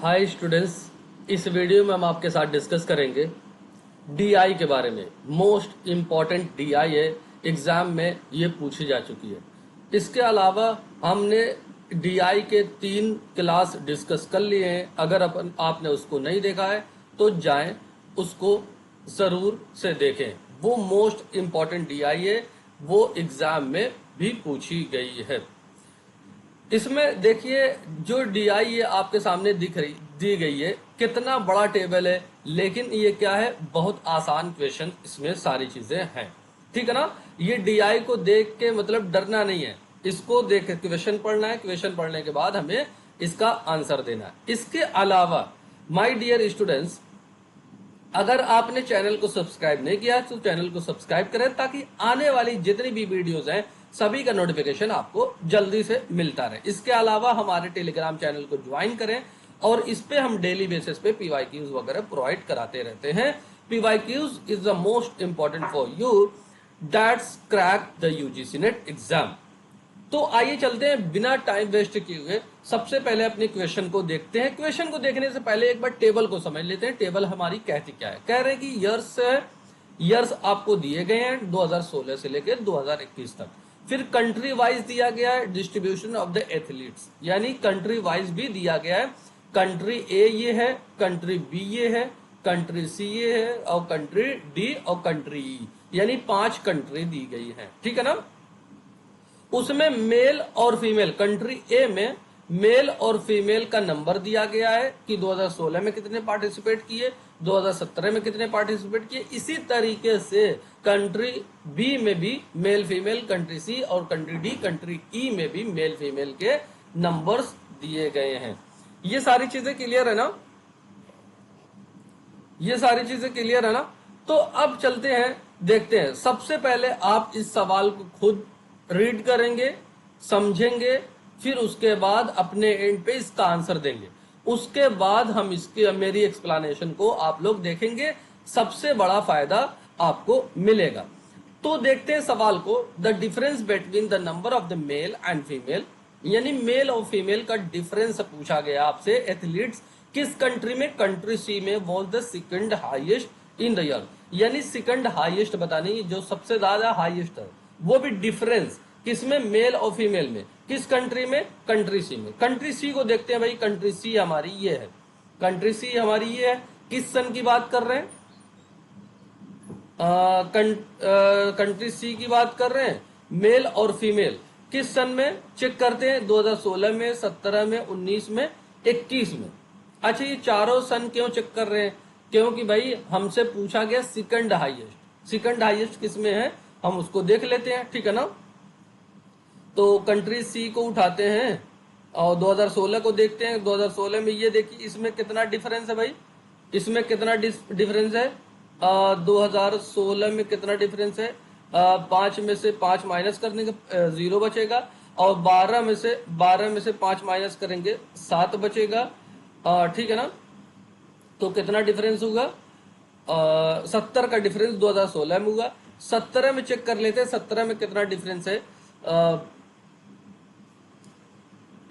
Hi students, इस video में हम आपके साथ डिस्कस करेंगे डीआई के बारे में। मोस्ट इम्पॉर्टेंट डीआई है, एग्जाम में ये पूछी जा चुकी है। इसके अलावा हमने डीआई के 3 क्लास डिस्कस कर लिए हैं। अगर आपने उसको नहीं देखा है तो जाएं, उसको जरूर से देखें। वो मोस्ट इम्पॉर्टेंट डीआई है, वो एग्जाम में भी पूछी गई है। इसमें देखिए, जो डीआई ये आपके सामने दी गई है, कितना बड़ा टेबल है, लेकिन ये क्या है, बहुत आसान क्वेश्चन इसमें सारी चीजें हैं। ठीक है ना। ये डीआई को देख के मतलब डरना नहीं है, इसको देख के क्वेश्चन पढ़ना है। क्वेश्चन पढ़ने के बाद हमें इसका आंसर देना है। इसके अलावा माय डियर स्टूडेंट्स, अगर आपने चैनल को सब्सक्राइब नहीं किया तो चैनल को सब्सक्राइब करें, ताकि आने वाली जितनी भी वीडियोस हैं सभी का नोटिफिकेशन आपको जल्दी से मिलता रहे। इसके अलावा हमारे टेलीग्राम चैनल को ज्वाइन करें, और इस पे हम डेली बेसिस पे पीवाईक्यूज वगैरह प्रोवाइड कराते रहते हैं। PYQs is the most important for you that's crack the UGC net exam. तो आइए चलते हैं बिना टाइम वेस्ट किए हुए, सबसे पहले अपने क्वेश्चन को देखते हैं। क्वेश्चन को देखने से पहले एक बार टेबल को समझ लेते हैं। टेबल हमारी कहती क्या है। कह रहे हैं कि ईयर्स आपको दिए गए हैं 2016 से लेकर 2021 तक। फिर कंट्री वाइज दिया गया है डिस्ट्रीब्यूशन ऑफ द एथलीट्स, यानी कंट्री वाइज भी दिया गया है। कंट्री ए ये है, कंट्री बी ये है, कंट्री सी ये है, और कंट्री डी और कंट्री ई, यानी 5 कंट्री दी गई है। ठीक है ना। उसमें मेल और फीमेल, कंट्री ए में मेल और फीमेल का नंबर दिया गया है कि 2016 में कितने पार्टिसिपेट किए, 2017 में कितने पार्टिसिपेट किए। इसी तरीके से कंट्री बी में भी मेल फीमेल, कंट्री सी और कंट्री डी, कंट्री ई में भी मेल फीमेल के नंबर्स दिए गए हैं। ये सारी चीजें क्लियर है ना। ये सारी चीजें क्लियर है ना। तो अब चलते हैं, देखते हैं। सबसे पहले आप इस सवाल को खुद रीड करेंगे, समझेंगे, फिर उसके बाद अपने एंड पे इसका आंसर देंगे। उसके बाद हम इसकी मेरी एक्सप्लेनेशन को आप लोग देखेंगे, सबसे बड़ा फायदा आपको मिलेगा। तो देखते हैं सवाल को। The difference between the number of the male and female, यानी मेल और फीमेल का डिफरेंस पूछा गया आपसे। एथलीट्स किस कंट्री में, कंट्री सी में was the second highest in the year, यानी सेकंड हाईएस्ट बतानी, जो सबसे ज्यादा हाईएस्ट है। वो भी डिफरेंस किसमें, मेल और फीमेल में। किस कंट्री में, कंट्री सी में। कंट्री सी को देखते हैं भाई। कंट्री सी हमारी ये है, कंट्री सी हमारी ये है। किस सन की बात कर रहे हैं, कंट्री सी की बात कर रहे हैं। मेल और फीमेल किस सन में, चेक करते हैं। 2016 में, 17 में, 19 में, 21 में। अच्छा, ये चारों सन क्यों चेक कर रहे हैं, क्योंकि भाई हमसे पूछा गया सेकंड हाईएस्ट। सेकंड हाईएस्ट किसमें है, हम उसको देख लेते हैं। ठीक है ना। तो कंट्री सी को उठाते हैं और 2016 को देखते हैं। 2016 में ये देखिए, इसमें कितना डिफरेंस है भाई, इसमें कितना डिफरेंस है। 2016 में कितना डिफरेंस है, 5 में से 5 माइनस करने के 0 बचेगा, और 12 में से 5 माइनस करेंगे 7 बचेगा। ठीक है ना। तो कितना डिफरेंस होगा, 70 का डिफरेंस 2016 में हुआ। 17 में चेक कर लेते हैं, 17 में कितना डिफरेंस है।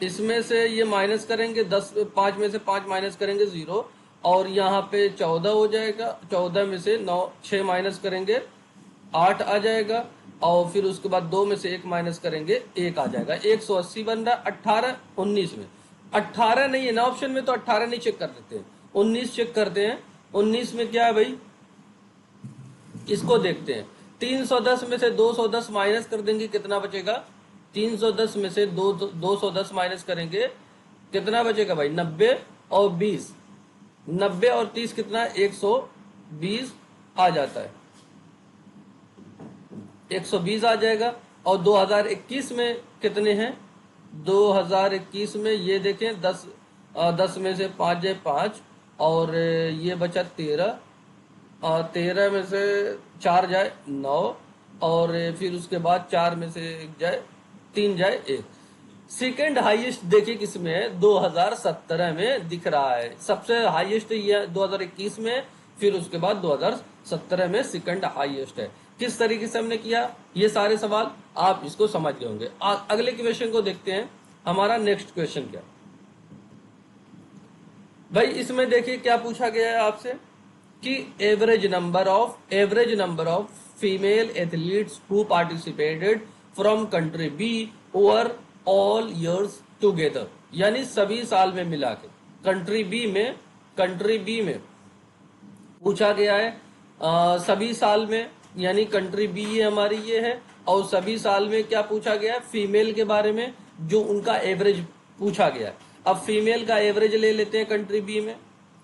इसमें से ये माइनस करेंगे 10, 5 में से 5 माइनस करेंगे 0, और यहाँ पे 14 हो जाएगा। 14 में से 6 माइनस करेंगे 8 आ जाएगा, और फिर उसके बाद 2 में से 1 माइनस करेंगे 1 आ जाएगा। 180 बन रहा। 18, 19 में 18 नहीं है ना ऑप्शन में, तो 18 नहीं चेक कर लेते हैं, 19 चेक करते हैं। 19 में क्या है भाई, इसको देखते हैं। 310 में से 210 माइनस कर देंगे, कितना बचेगा। 310 में से 210 माइनस करेंगे, कितना बचेगा भाई, 90 और 20। 90 और 30 कितना, 120 आ जाता है, 120 आ जाएगा। और 2021 में कितने हैं, 2021 में ये देखें, 10 में से 5 जाए 5, और ये बचा 13, और 13 में से 4 जाए 9, और फिर उसके बाद 4 में से 1 जाए 3 जाए 1। सेकेंड हाईएस्ट देखिए किसमें है, 2017 में दिख रहा है। सबसे हाईएस्ट ये 2021 में, फिर उसके बाद 2017 में सेकेंड हाईएस्ट है। किस तरीके से हमने किया ये सारे सवाल, आप इसको समझ गए होंगे। अगले क्वेश्चन को देखते हैं। हमारा नेक्स्ट क्वेश्चन क्या, भाई इसमें देखिए क्या पूछा गया है आपसे कि average number of female athletes who participated from country B over all years together, यानी सभी साल में मिला के। कंट्री बी में पूछा गया है सभी साल में, यानी कंट्री बी ये हमारी ये है, और सभी साल में क्या पूछा गया है, फीमेल के बारे में जो उनका एवरेज पूछा गया है। अब फीमेल का एवरेज ले लेते हैं कंट्री बी में,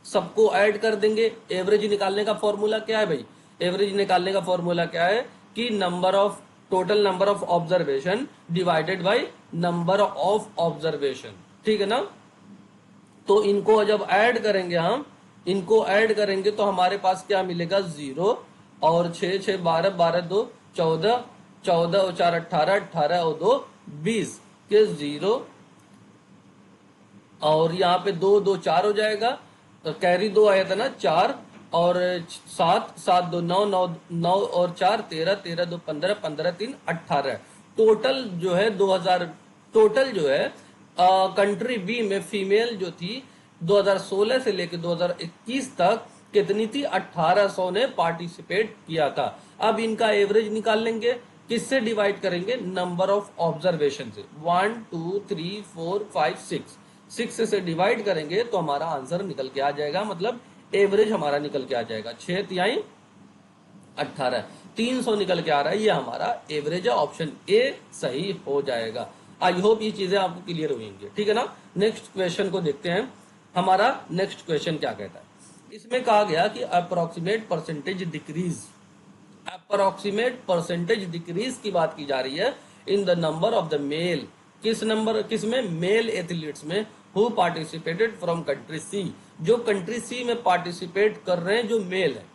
सबको ऐड कर देंगे। एवरेज निकालने का फॉर्मूला क्या है भाई, एवरेज निकालने का फॉर्मूला क्या है कि total number of observation divided by number of observation, ठीक है ना। तो इनको ऐड करेंगे तो हमारे पास क्या मिलेगा, 0 और 6 6 12 12 2 14, 14 और 4 18, 18 और 2 20 के 0, और यहाँ पे 2 2 4 हो जाएगा, तो कैरी 2 आया था ना 4, और 7 7 2 9 9 9 और 4 13, 13 2 15, 15 3 18। टोटल जो है 2000, टोटल जो है कंट्री बी में फीमेल जो थी 2016 से लेकर 2021 तक कितनी थी, 1800 ने पार्टिसिपेट किया था। अब इनका एवरेज निकाल लेंगे, किससे डिवाइड करेंगे, नंबर ऑफ ऑब्जर्वेशन से। 1 2 3 4 5 6 से डिवाइड करेंगे तो हमारा आंसर निकल के आ जाएगा, मतलब एवरेज हमारा निकल के आ जाएगा 6 तिहाई 18, 300 निकल के आ रहा है, ये हमारा एवरेज है। ऑप्शन ए सही हो जाएगा। आई होप ये चीजें आपको क्लियर हुई, ठीक है ना। नेक्स्ट क्वेश्चन को देखते हैं। हमारा नेक्स्ट क्वेश्चन क्या कहता है, इसमें कहा गया कि अप्रोक्सीमेट डिक्रीज की बात की जा रही है in the number of the male, किसमें, मेल एथलीट्स में, who participated from country C, जो कंट्री सी में पार्टिसिपेट कर रहे हैं, जो मेल है।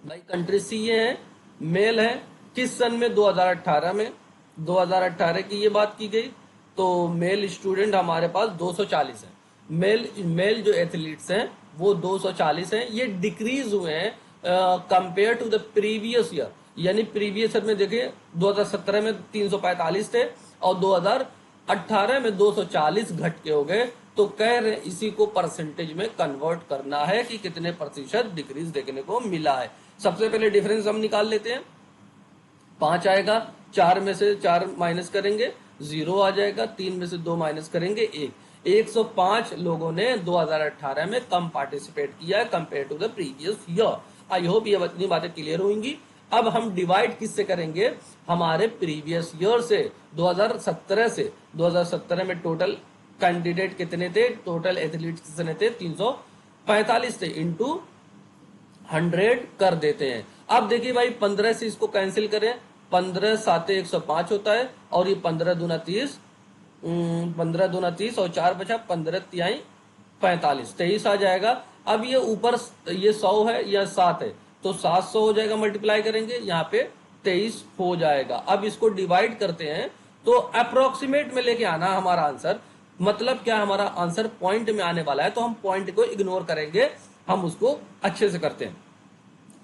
भाई कंट्री सी ये है, मेल है, किस सन में, 2018 में, 2018 की ये बात की गई। तो मेल स्टूडेंट हमारे पास 240 है, मेल जो एथलीट्स हैं वो 240 हैं। ये डिक्रीज हुए हैं compare to the previous year, यानी प्रीवियस ईयर में देखिए 2017 में 345 थे और 2018 में 240 घट के हो गए। तो कह रहे इसी को परसेंटेज में कन्वर्ट करना है कि कितने प्रतिशत डिक्रीज देखने को मिला है। सबसे पहले डिफरेंस हम निकाल लेते हैं, 5 आएगा, 4 में से 4 माइनस करेंगे 0 आ जाएगा, 3 में से 2 माइनस करेंगे 1। 105 लोगों ने 2018 में कम पार्टिसिपेट किया है compare to the previous year. I hope ये इतनी बातें क्लियर होंगी। अब हम डिवाइड किससे करेंगे, हमारे प्रीवियस ईयर से, 2017 से। 2017 में टोटल कैंडिडेट कितने थे, टोटल एथलीट कितने थे, 345 थे, इंटू 100 कर देते हैं। अब देखिए भाई 15 से इसको कैंसिल करें, 15 साते 105 होता है, और ये 15 दूना 30, 15 दूना 30 और 4 बचा, 15 तिहाई 45, 23 आ जाएगा। अब ये ऊपर ये 100 है या 7 है, तो 700 हो जाएगा, मल्टीप्लाई करेंगे यहाँ पे 23 हो जाएगा। अब इसको डिवाइड करते हैं तो अप्रोक्सीमेट में लेके आना हमारा आंसर, मतलब क्या, हमारा आंसर पॉइंट में आने वाला है तो हम पॉइंट को इग्नोर करेंगे, हम उसको अच्छे से करते हैं।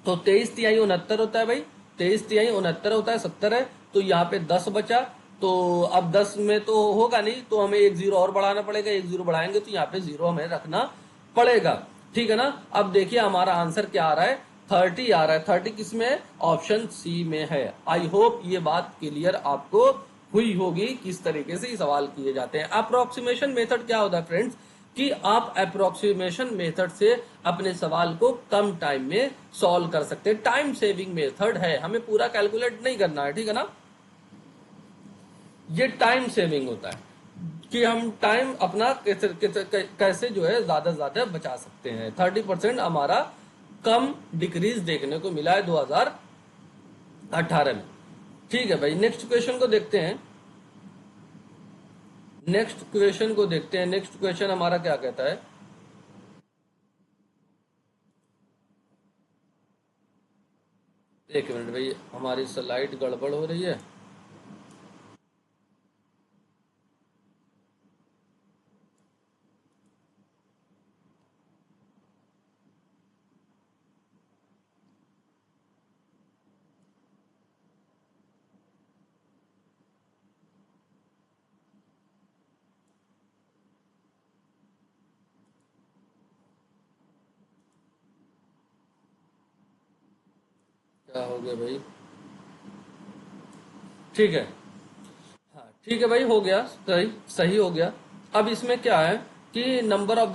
तो 23 तिहाई 69 होता है भाई, 23 तिहाई 69 होता है, 70 है, तो यहाँ पे 10 बचा। तो अब 10 में तो होगा नहीं, तो हमें एक जीरो और बढ़ाना पड़ेगा, एक जीरो बढ़ाएंगे तो यहाँ पे जीरो हमें रखना पड़ेगा, ठीक है ना। अब देखिए हमारा आंसर क्या आ रहा है, 30 आ रहा है। 30 किस में है, ऑप्शन सी में है। आई होप ये बात क्लियर आपको हुई होगी किस तरीके से ये सवाल किए जाते हैं। अप्रोक्सीमेशन मेथड क्या होता है फ्रेंड्स, कि आप अप्रोक्सीमेशन मेथड से अपने सवाल को कम टाइम में सॉल्व कर सकते हैं। टाइम सेविंग मेथड है, हमें पूरा कैलकुलेट नहीं करना है, ठीक है ना। ये टाइम सेविंग होता है कि हम टाइम अपना कैसे जो है ज्यादा से ज्यादा बचा सकते हैं। 30% हमारा कम डिक्रीज देखने को मिला है 2018 में, ठीक है भाई। नेक्स्ट क्वेश्चन को देखते हैं, नेक्स्ट क्वेश्चन हमारा क्या कहता है। एक मिनट भाई, हमारी स्लाइड गड़बड़ हो रही है। क्या हो गया भाई? ठीक है, हाँ ठीक है भाई, हो गया, सही सही हो गया। अब इसमें क्या है कि number of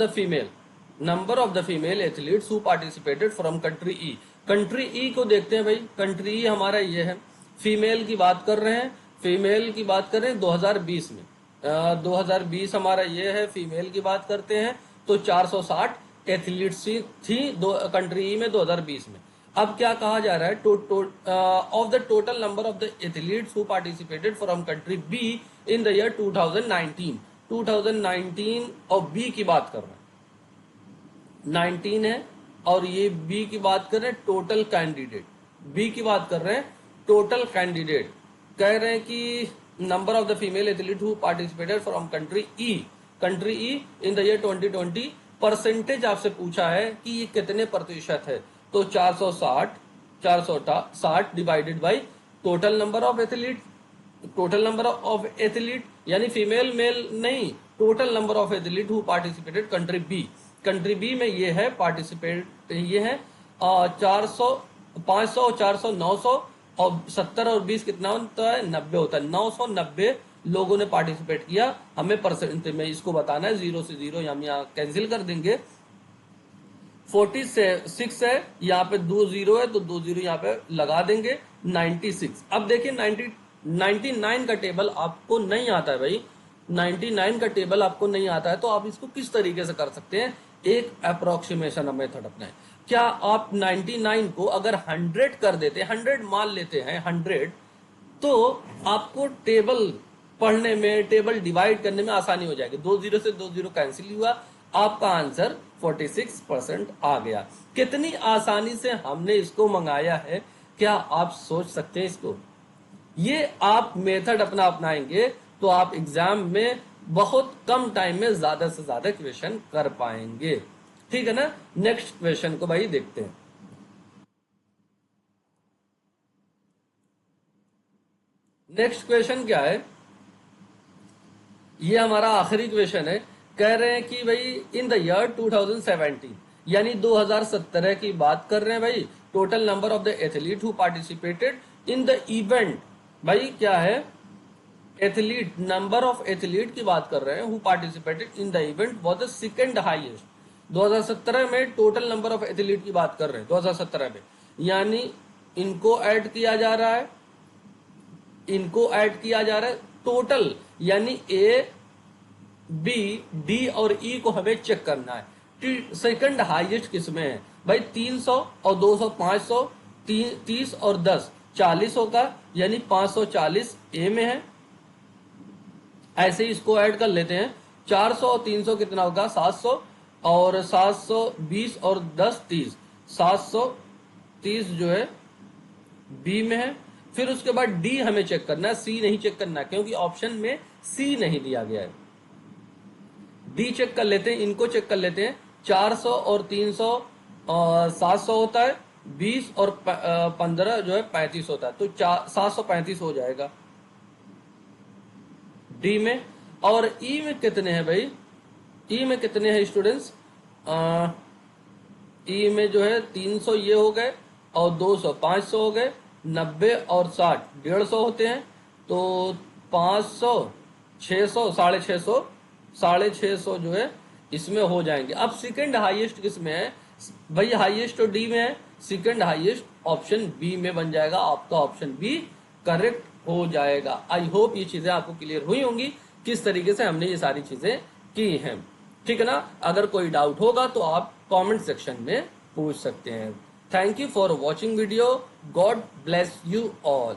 the female athletes who participated from country E. Country E को देखते हैं भाई। कंट्री ई हमारा ये है, फीमेल की बात कर रहे हैं, फीमेल की बात कर रहे हैं 2020 में। 2020 हमारा ये है, फीमेल की बात करते हैं तो 460 एथलीट्स थी कंट्री ई में 2020 में। अब क्या कहा जा रहा है, of the total number of the athletes who participated from country be in the year 2019। 2019 और बी की बात कर रहे हैं, 19 है और ये बी की बात कर रहे हैं, टोटल कैंडिडेट बी की बात कर रहे हैं, टोटल कैंडिडेट कह रहे हैं कि number of the female athlete who participated from country E in the year 2020। Percentage आपसे पूछा है कि ये कितने प्रतिशत है, तो 460 divided by total number of athlete. Total number of athlete यानी फीमेल मेल नहीं, total number of athlete who participated country B. Country B में ये है पार्टिसिपेट, ये है 400, 500, 400, 900 और 70 और 20 कितना होता है, 90 होता है। 990 लोगों ने पार्टिसिपेट किया। हमें परसेंट में इसको बताना है, 0 से 0 हम यहाँ कैंसिल कर देंगे। 46 है, यहाँ पे 2 0 है तो 2 0 यहाँ पे लगा देंगे। 96। अब देखिए 99 का टेबल आपको नहीं आता है भाई, 99 का टेबल आपको नहीं आता है तो आप इसको किस तरीके से कर सकते हैं, एक अप्रोक्सीमेशन मेथड अपनाएं। क्या आप 99 को अगर 100 कर देते, 100 मान लेते हैं 100, तो आपको टेबल पढ़ने में, टेबल डिवाइड करने में आसानी हो जाएगी। 2 0 से 2 0 कैंसिल हुआ, आपका आंसर 46% आ गया। कितनी आसानी से हमने इसको मंगाया है, क्या आप सोच सकते हैं इसको? ये आप मेथड अपना अपनाएंगे तो आप एग्जाम में बहुत कम टाइम में ज्यादा से ज्यादा क्वेश्चन कर पाएंगे। ठीक है ना? नेक्स्ट क्वेश्चन को भाई देखते हैं। नेक्स्ट क्वेश्चन क्या है, ये हमारा आखिरी क्वेश्चन है। कह रहे हैं कि भाई इन द ईयर 2017 यानी 2017 की बात कर रहे हैं भाई, total number of the athlete who participated in the event. भाई क्या है, एथलीट, नंबर ऑफ एथलीट की बात कर रहे हैं who participated in the event was the second highest. 2017 में टोटल नंबर ऑफ एथलीट की बात कर रहे हैं 2017 में, यानी इनको ऐड किया जा रहा है, इनको ऐड किया जा रहा है टोटल, यानी ए बी डी और ई को हमें चेक करना है। सेकंड हाईएस्ट किसमें है भाई, 300 और 200, 500, 30 और 10 40 होगा, यानी 540 ए में है। ऐसे ही इसको ऐड कर लेते हैं, 400 और 300 कितना होगा, 700 और 720 और 10 30, 730 जो है बी में है। फिर उसके बाद डी हमें चेक करना है, सी नहीं चेक करना क्योंकि ऑप्शन में सी नहीं दिया गया है। डी चेक कर लेते हैं, इनको चेक कर लेते हैं। 400 और 300 700 होता है, 20 और 15 जो है 35 होता है, तो 735 हो जाएगा डी में। और ई में कितने हैं भाई, ई में कितने हैं स्टूडेंट्स, ई में जो है 300 ये हो गए और 200 500 हो गए, 90 और 60 150 होते हैं, तो 500 600 650 650 जो है इसमें हो जाएंगे। अब सेकंड हाईएस्ट किसमें है भाई, हाईएस्ट तो डी में है, सेकंड हाईएस्ट ऑप्शन बी में बन जाएगा, आपका ऑप्शन बी करेक्ट हो जाएगा। आई होप ये चीजें आपको क्लियर हुई होंगी किस तरीके से हमने ये सारी चीजें की हैं। ठीक है ना? अगर कोई डाउट होगा तो आप कमेंट सेक्शन में पूछ सकते हैं। Thank you for watching video. God bless you all.